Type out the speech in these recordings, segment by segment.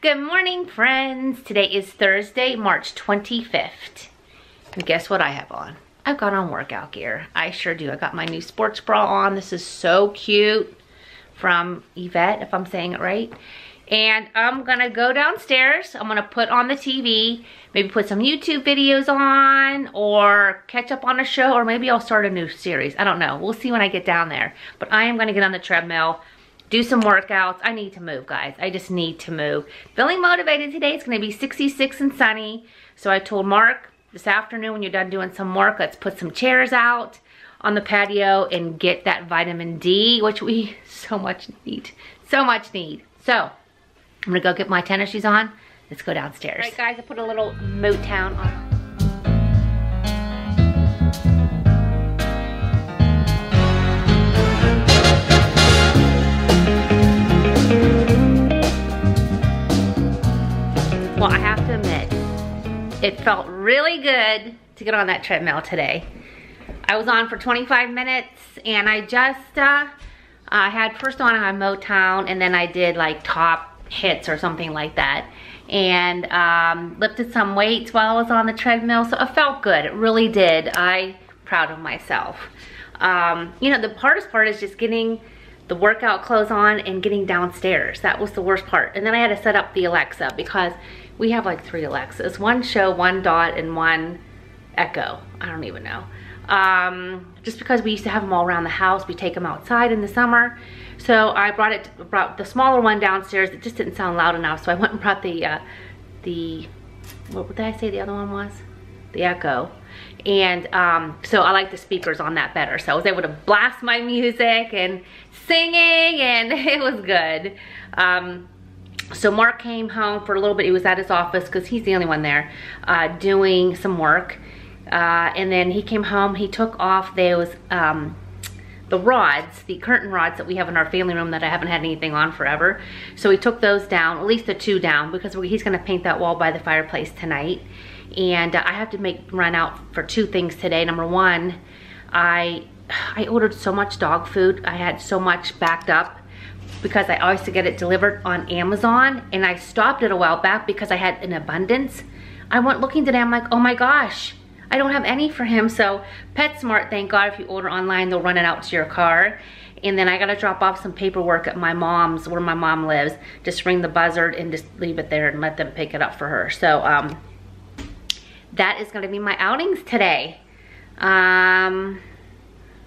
Good morning, friends. Today is Thursday, March 25th. And guess what I have on? I've got on workout gear. I sure do. I got my new sports bra on. This is so cute from Yvette, if I'm saying it right. And I'm gonna go downstairs. I'm gonna put on the TV, maybe put some YouTube videos on or catch up on a show, or maybe I'll start a new series. I don't know. We'll see when I get down there. But I am gonna get on the treadmill, do some workouts. I need to move, guys. I just need to move. Feeling motivated today. It's gonna be 66 and sunny. So I told Mark this afternoon when you're done doing some work, let's put some chairs out on the patio and get that vitamin D, which we so much need. So much need. So I'm gonna go get my tennis shoes on. Let's go downstairs. All right, guys, I put a little Motown on. Well, I have to admit, it felt really good to get on that treadmill today. I was on for 25 minutes and I just I had first on Motown and then I did like top hits or something like that, and lifted some weights while I was on the treadmill, so it felt good. It really did. I'm proud of myself. You know, the hardest part is just getting the workout clothes on and getting downstairs. That was the worst part. And then I had to set up the Alexa because we have like 3 Alexas. One Show, one Dot, and one Echo. I don't even know. Just because we used to have them all around the house. We take them outside in the summer. So I brought the smaller one downstairs. It just didn't sound loud enough. So I went and brought what did I say the other one was? The Echo. And so I like the speakers on that better. So I was able to blast my music and singing, and it was good. So Mark came home for a little bit. He was at his office because he's the only one there doing some work. And then he came home. He took off those the rods, the curtain rods that we have in our family room that I haven't had anything on forever. So he took those down, at least the 2 down, because he's gonna paint that wall by the fireplace tonight. And I have to run out for 2 things today. Number one, I ordered so much dog food. I had so much backed up because I always get it delivered on Amazon, and I stopped it a while back because I had an abundance. I went looking today, I'm like, oh my gosh, I don't have any for him. So PetSmart, thank God, if you order online, they'll run it out to your car. And then I gotta drop off some paperwork at my mom's, where my mom lives. Just ring the buzzard and just leave it there and let them pick it up for her. So that is gonna be my outings today. Yeah,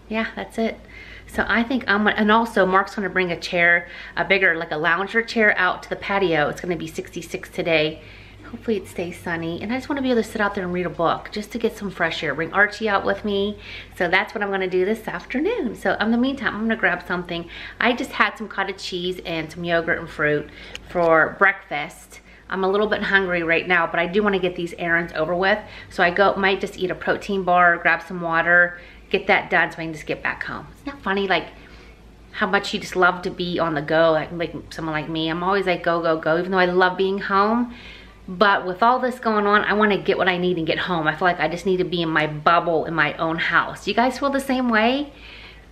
that's it. So I think I'm gonna, and also Mark's gonna bring a chair, a bigger, like a lounger chair out to the patio. It's gonna be 66 today. Hopefully it stays sunny. And I just wanna be able to sit out there and read a book just to get some fresh air. Bring Archie out with me. So that's what I'm gonna do this afternoon. So in the meantime, I'm gonna grab something. I just had some cottage cheese and some yogurt and fruit for breakfast. I'm a little bit hungry right now, but I do wanna get these errands over with. So I might just eat a protein bar, grab some water, get that done so I can just get back home. Isn't that funny, like how much you just love to be on the go, like someone like me. I'm always like go, go, go, even though I love being home. But with all this going on, I wanna get what I need and get home. I feel like I just need to be in my bubble in my own house. You guys feel the same way?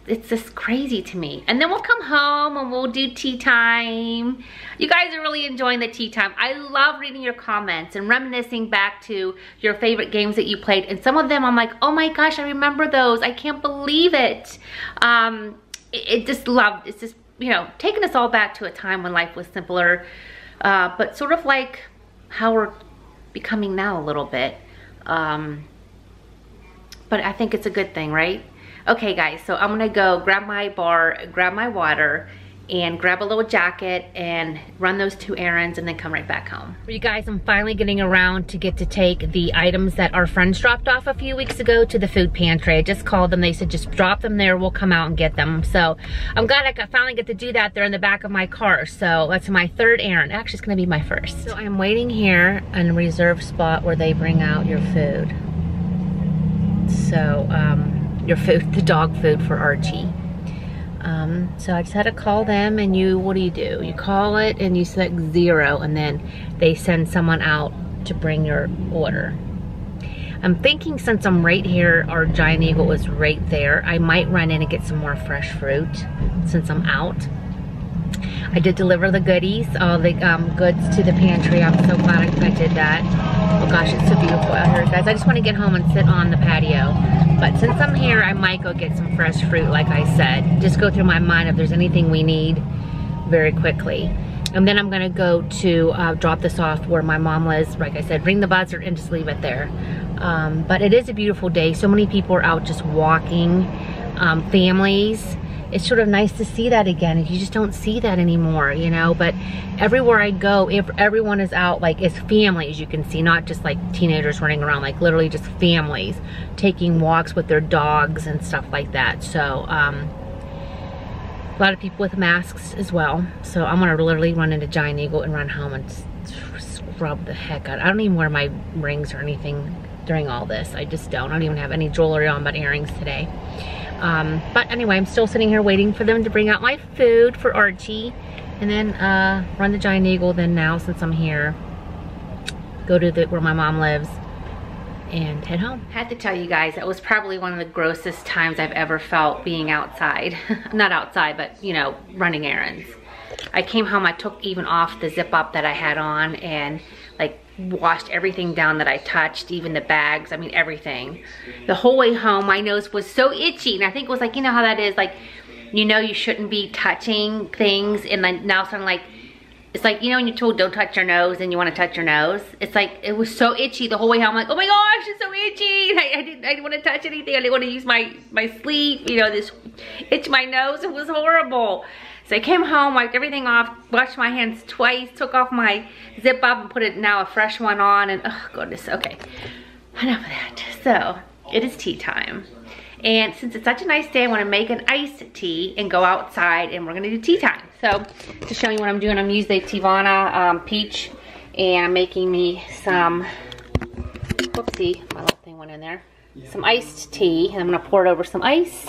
It's just crazy to me. And then we'll come home and we'll do tea time. You guys are really enjoying the tea time. I love reading your comments and reminiscing back to your favorite games that you played. And some of them I'm like, oh my gosh, I remember those. I can't believe it. It's just, you know, taking us all back to a time when life was simpler, but sort of like how we're becoming now a little bit. But I think it's a good thing, right? Okay guys, so I'm gonna go grab my bar, grab my water, and grab a little jacket and run those 2 errands and then come right back home. You guys, I'm finally getting around to get to take the items that our friends dropped off a few weeks ago to the food pantry. I just called them, they said just drop them there, we'll come out and get them. So I'm glad I finally get to do that. They're in the back of my car. So that's my 3rd errand. Actually, it's gonna be my 1st. So I'm waiting here in a reserved spot where they bring out your food. So, your food, the dog food for Archie. So I just had to call them, and what do? You call it and you select 0, and then they send someone out to bring your order. I'm thinking since I'm right here, our Giant Eagle was right there, I might run in and get some more fresh fruit since I'm out. I did deliver the goodies, all the goods to the pantry. I'm so glad I did that. Oh gosh, it's so beautiful out here, guys. I just want to get home and sit on the patio. But since I'm here, I might go get some fresh fruit, like I said. Just go through my mind if there's anything we need very quickly. And then I'm gonna go to drop this off where my mom lives. Like I said, ring the buzzer and just leave it there. But it is a beautiful day. So many people are out just walking, families. It's sort of nice to see that again. You just don't see that anymore, you know. But everywhere I go, if everyone is out, like it's families, you can see, not just like teenagers running around, like literally just families taking walks with their dogs and stuff like that. So a lot of people with masks as well. So I'm gonna literally run into Giant Eagle and run home and scrub the heck out. I don't even wear my rings or anything during all this. I just don't. I don't even have any jewelry on but earrings today. But anyway, I'm still sitting here waiting for them to bring out my food for Archie, and then run the Giant Eagle. Then now, since I'm here, go to where my mom lives and head home. I had to tell you guys, that was probably one of the grossest times I've ever felt being outside. Not outside, but you know, running errands. I came home, I took even off the zip up that I had on and like washed everything down that I touched, even the bags, I mean everything. The whole way home, my nose was so itchy, and I think it was like, you know how that is, like, you know you shouldn't be touching things, and then now suddenly like, it's like, you know when you're told don't touch your nose and you want to touch your nose? It's like, it was so itchy the whole way home. I'm like, oh my gosh, it's so itchy. I didn't want to touch anything. I didn't want to use my sleeve, you know, this itch my nose. It was horrible. So I came home, wiped everything off, washed my hands twice, took off my zip up and put it now a fresh one on, and oh goodness, okay, enough of that. So it is tea time. And since it's such a nice day, I want to make an iced tea and go outside, and we're going to do tea time. So to show you what I'm doing, I'm using the Tivana peach, and I'm making me some, whoopsie, my little thing went in there, some iced tea, and I'm going to pour it over some ice.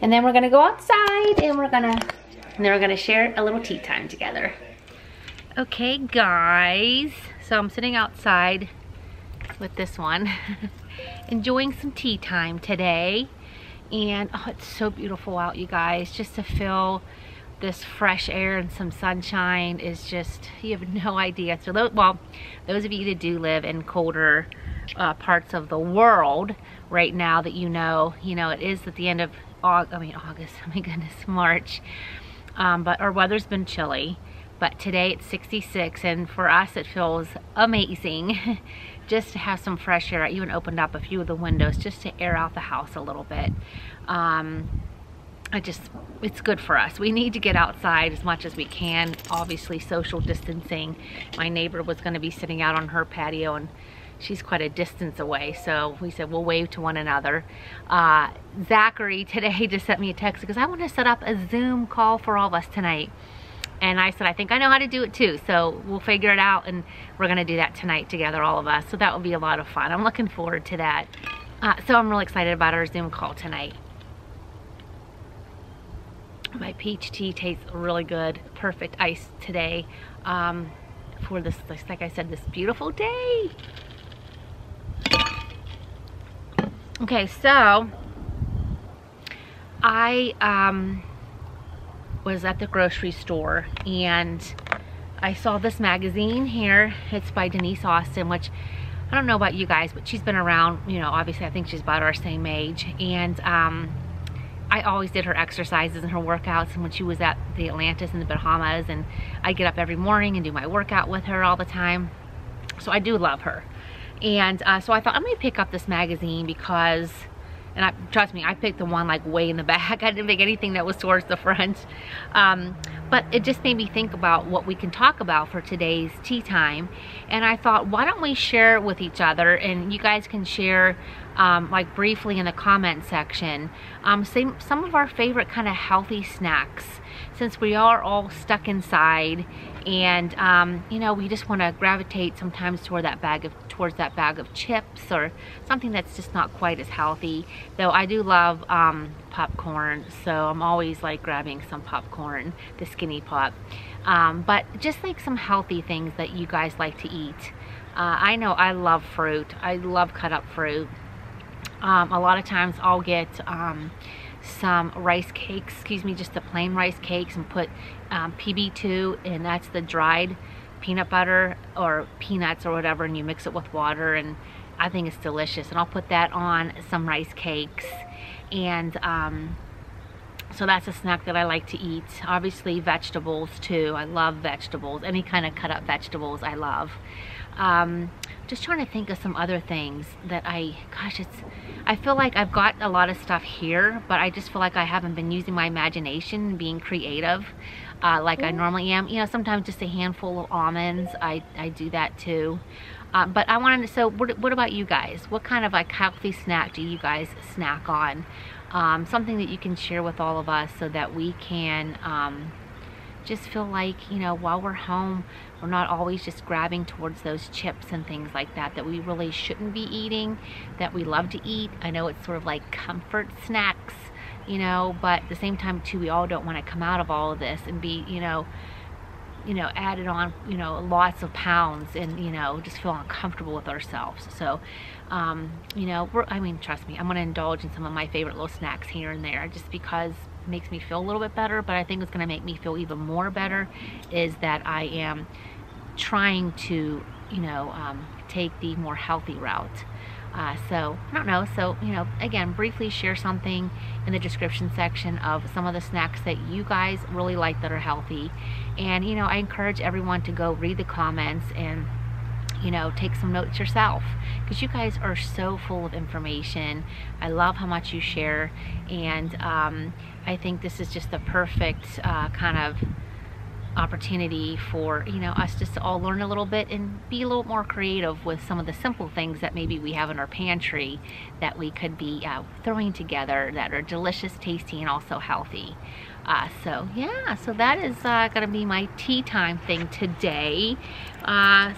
And then we're going to go outside, and then we're gonna share a little tea time together. Okay guys, so I'm sitting outside with this one, enjoying some tea time today. And oh, it's so beautiful out, you guys. Just to feel this fresh air and some sunshine is just, you have no idea. So those of you that do live in colder parts of the world right now, that you know it is at the end of August, oh my goodness, March. But our weather's been chilly, but today it's 66, and for us it feels amazing just to have some fresh air. I even opened up a few of the windows just to air out the house a little bit. It's good for us. We need to get outside as much as we can. Obviously social distancing. My neighbor was going to be sitting out on her patio, and she's quite a distance away, so we said we'll wave to one another. Zachary today just sent me a text because I want to set up a Zoom call for all of us tonight. And I said, I think I know how to do it too, so we'll figure it out, and we're going to do that tonight together, all of us. So that will be a lot of fun. I'm looking forward to that. So I'm really excited about our Zoom call tonight. My peach tea tastes really good. Perfect ice today for this, like I said, this beautiful day. Okay, so I was at the grocery store and I saw this magazine here. It's by Denise Austin, which I don't know about you guys, but she's been around, you know, obviously I think she's about our same age. And I always did her exercises and her workouts, and when she was at the Atlantis in the Bahamas, and I get up every morning and do my workout with her all the time. So I do love her. And so I thought, I'm gonna pick up this magazine because, and trust me, I picked the one like way in the back. I didn't pick anything that was towards the front. But it just made me think about what we can talk about for today's tea time. And I thought, why don't we share with each other, and you guys can share like briefly in the comment section, some of our favorite kind of healthy snacks, since we are all stuck inside, and you know, we just want to gravitate sometimes towards that bag of chips or something that's just not quite as healthy. Though I do love popcorn, so I'm always like grabbing some popcorn, the skinny pop. But just like some healthy things that you guys like to eat. I know I love fruit. I love cut up fruit. A lot of times I'll get some rice cakes, just the plain rice cakes, and put PB2, and that's the dried peanut butter or peanuts or whatever, and you mix it with water, and I think it's delicious. And I'll put that on some rice cakes. And so that's a snack that I like to eat. Obviously vegetables too. I love vegetables. Any kind of cut up vegetables I love. Just trying to think of some other things that I feel like I've got a lot of stuff here, but I just feel like I haven't been using my imagination and being creative like I normally am. You know, sometimes just a handful of almonds, I do that too. But I wanted to, so what about you guys? What kind of like healthy snack do you guys snack on? Something that you can share with all of us so that we can just feel like, you know, while we're home, we're not always just grabbing towards those chips and things like that that we really shouldn't be eating, that we love to eat. I know it's sort of like comfort snacks, you know, but at the same time too, we all don't want to come out of all of this and be, you know, added on, you know, lots of pounds and, you know, just feel uncomfortable with ourselves. So, you know, I mean, trust me, I'm going to indulge in some of my favorite little snacks here and there just because it makes me feel a little bit better. But I think what's going to make me feel even more better is that I am trying to, you know, take the more healthy route. So I don't know, so, you know, again, briefly share something in the description section of some of the snacks that you guys really like that are healthy. And, you know, I encourage everyone to go read the comments and, you know, take some notes yourself, because you guys are so full of information. I love how much you share, and I think this is just the perfect kind of opportunity for, you know, us just to all learn a little bit and be a little more creative with some of the simple things that maybe we have in our pantry that we could be throwing together that are delicious, tasty, and also healthy. So yeah, so that is gonna be my tea time thing today.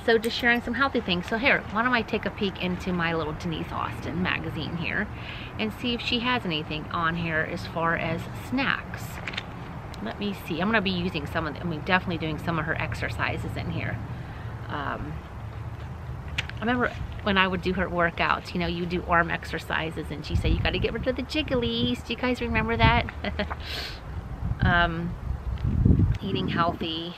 So just sharing some healthy things. So here, why don't I take a peek into my little Denise Austin magazine here and see if she has anything on here as far as snacks. Let me see. I'm going to be using some of them. I mean, definitely doing some of her exercises in here. I remember when I would do her workouts, you know, you do arm exercises, and she said, you got to get rid of the jigglies. Do you guys remember that? Eating healthy.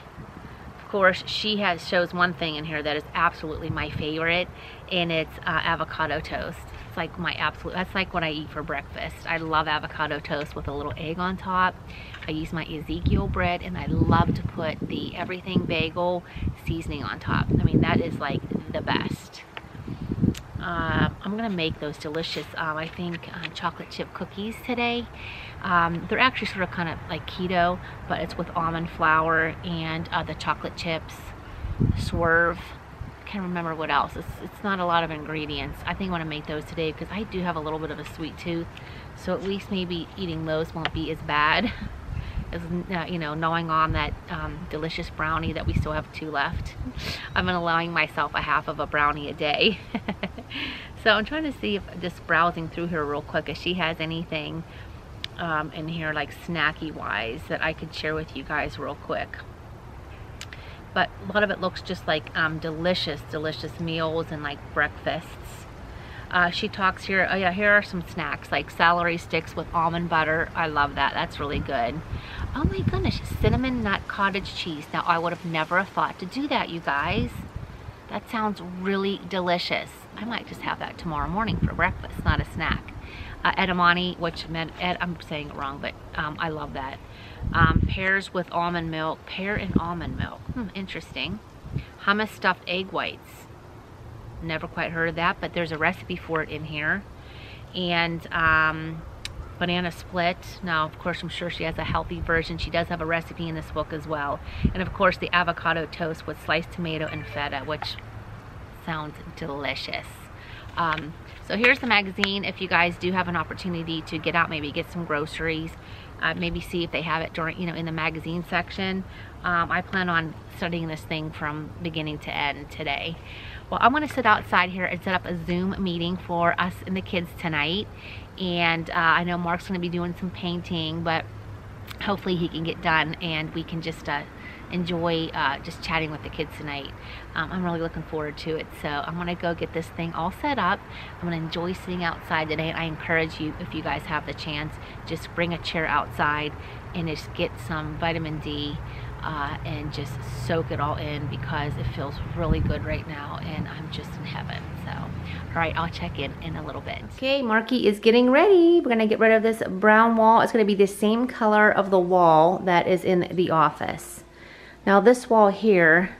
Of course, she shows one thing in here that is absolutely my favorite, and it's avocado toast. It's like my absolute, that's like what I eat for breakfast. I love avocado toast with a little egg on top. I use my Ezekiel bread, and I love to put the everything bagel seasoning on top. I mean, that is like the best. I'm gonna make those delicious, I think, chocolate chip cookies today. They're actually sort of kind of like keto, but it's with almond flour and the chocolate chips, Swerve. Can't remember what else. It's not a lot of ingredients. I think I want to make those today because I do have a little bit of a sweet tooth, so at least maybe eating those won't be as bad as, you know, gnawing on that delicious brownie that we still have 2 left. I've been allowing myself a half of a brownie a day. So I'm trying to see if, just browsing through here real quick, if she has anything in here like snacky wise that I could share with you guys real quick. But a lot of it looks just like delicious meals and like breakfasts. She talks here, oh yeah, here are some snacks like celery sticks with almond butter. I love that, that's really good. Oh my goodness, cinnamon nut cottage cheese. Now I would have never thought to do that, you guys. That sounds really delicious. I might just have that tomorrow morning for breakfast, not a snack. Edamame, which meant, I'm saying it wrong, but I love that. Pears with almond milk, pear and almond milk. Interesting. Hummus stuffed egg whites. Never quite heard of that, but there's a recipe for it in here. And banana split. Now, of course, I'm sure she has a healthy version. She does have a recipe in this book as well. And of course, the avocado toast with sliced tomato and feta, which sounds delicious. So here's the magazine. If you guys do have an opportunity to get out, maybe get some groceries, maybe see if they have it during, you know, in the magazine section. I plan on studying this thing from beginning to end today. Well, I'm going to sit outside here and set up a Zoom meeting for us and the kids tonight. And I know Mark's going to be doing some painting, but hopefully he can get done and we can just enjoy just chatting with the kids tonight. I'm really looking forward to it. So I'm gonna go get this thing all set up. I'm gonna enjoy sitting outside today, and I encourage you, if you guys have the chance, just bring a chair outside and just get some vitamin D and just soak it all in, because it feels really good right now and I'm just in heaven. So all right, I'll check in a little bit. Okay, Marky is getting ready. We're gonna get rid of this brown wall. It's gonna be the same color of the wall that is in the office. Now this wall here,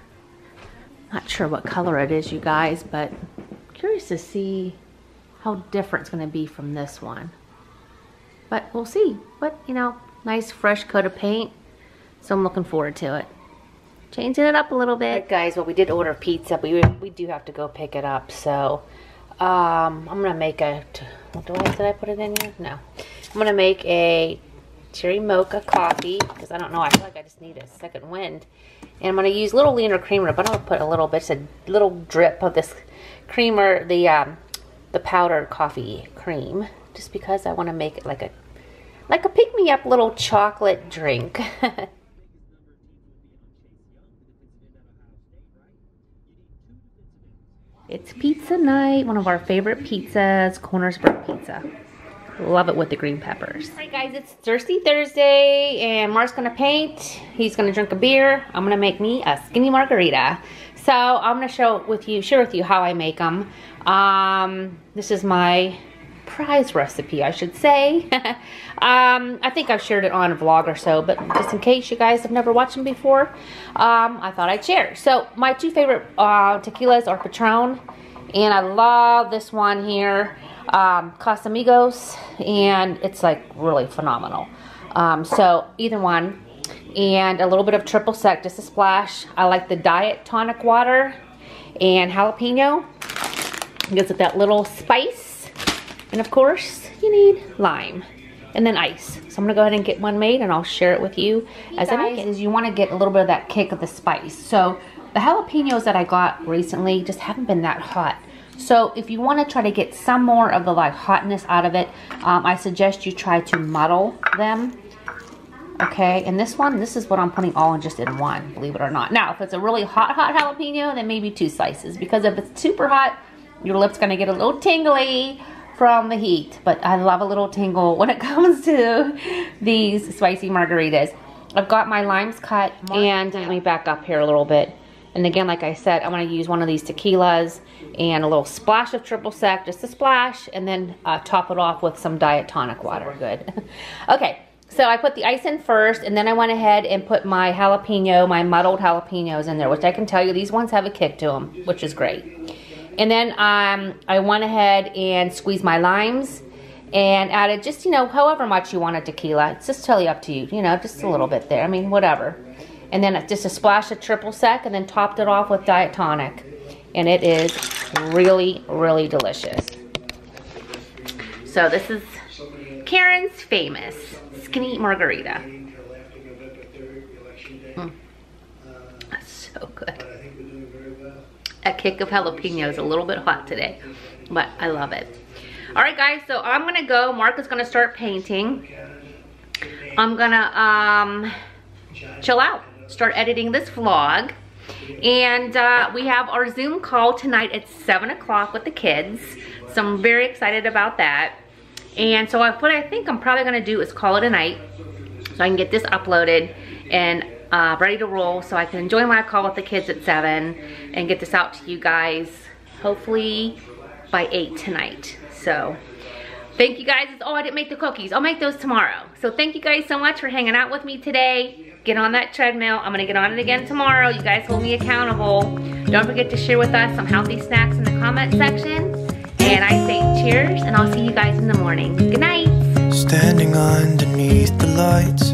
not sure what color it is, you guys, but I'm curious to see how different it's gonna be from this one. But we'll see. But you know, nice fresh coat of paint. So I'm looking forward to it. Changing it up a little bit. Right, guys, well, we did order pizza, but we do have to go pick it up. So I'm gonna make a, did I put it in here? No. I'm gonna make a cherry mocha coffee, because I don't know, I feel like I just need a second wind. And I'm gonna use little leaner creamer, but I'm gonna put a little bit, just a little drip of this creamer, the powdered coffee cream, just because I wanna make it like a pick-me-up little chocolate drink. It's pizza night, one of our favorite pizzas, Cornersburg pizza. Love it with the green peppers. All right, guys, it's Thirsty Thursday, and Mark's gonna paint. He's gonna drink a beer. I'm gonna make me a skinny margarita. So I'm gonna share with you how I make them. This is my prize recipe, I should say. I think I've shared it on a vlog or so, but just in case you guys have never watched them before, I thought I'd share. So my two favorite tequilas are Patron, and I love this one here, Casamigos, and it's like really phenomenal. So either one, and a little bit of triple sec, just a splash. I like the diet tonic water and jalapeno. It gives it that little spice. And of course, you need lime and then ice. So I'm gonna go ahead and get one made, and I'll share it with you as I make it. You wanna get a little bit of that kick of the spice. So the jalapenos that I got recently just haven't been that hot. So if you wanna try to get some more of the like hotness out of it, I suggest you try to muddle them. Okay, and this is what I'm putting all in just in one, believe it or not. Now, if it's a really hot jalapeno, then maybe 2 slices, because if it's super hot, your lip's gonna get a little tingly from the heat. But I love a little tingle when it comes to these spicy margaritas. I've got my limes cut, and let me back up here a little bit. And again, like I said, I'm gonna use one of these tequilas and a little splash of triple sec, just a splash, and then top it off with some diet tonic water. Good. Okay, so I put the ice in first, and then I went ahead and put my jalapeno, my muddled jalapenos in there, which I can tell you, these ones have a kick to them, which is great. And then I went ahead and squeezed my limes and added just, you know, however much you want a tequila. It's just totally up to you, you know, just a little bit there. I mean, whatever. And then just a splash of triple sec, and then topped it off with diet tonic. And it is really, really delicious. So this is Karen's famous skinny margarita. That's so good. A kick of jalapeno is a little bit hot today, but I love it. All right, guys, so I'm gonna go. Mark is gonna start painting. I'm gonna chill out, start editing this vlog, and we have our Zoom call tonight at 7 o'clock with the kids, so I'm very excited about that. And so what I think I'm probably gonna do is call it a night, so I can get this uploaded and ready to roll, so I can enjoy my call with the kids at 7 and get this out to you guys hopefully by 8 tonight. So thank you guys. Oh, I didn't make the cookies. I'll make those tomorrow. So thank you guys so much for hanging out with me today. Get on that treadmill. I'm gonna get on it again tomorrow. You guys hold me accountable. Don't forget to share with us some healthy snacks in the comment section. And I say cheers, and I'll see you guys in the morning. Good night. Standing underneath the lights,